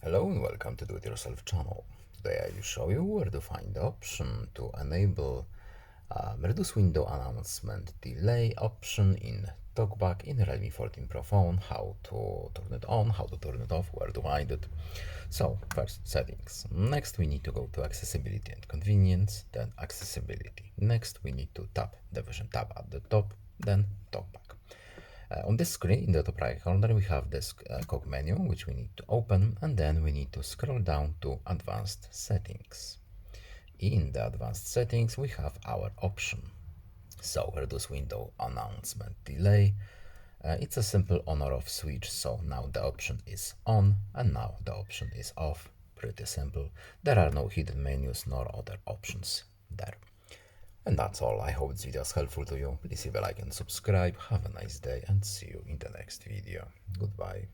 Hello and welcome to Do It Yourself channel. Today I will show you where to find the option to enable reduce window announcement delay option in TalkBack in Realme 14 Pro phone, how to turn it on, how to turn it off, where to find it. So first settings. Next we need to go to accessibility and convenience, then accessibility. Next we need to tap the Vision tab at the top, then TalkBack. On this screen, in the top right corner, we have this cog menu, which we need to open, and then we need to scroll down to Advanced Settings. In the Advanced Settings, we have our option. So, reduce window announcement delay. It's a simple on or off switch, so now the option is on, and now the option is off. Pretty simple. There are no hidden menus nor other options there. And that's all. I hope this video is helpful to you. Please leave a like and subscribe. Have a nice day and see you in the next video. Goodbye.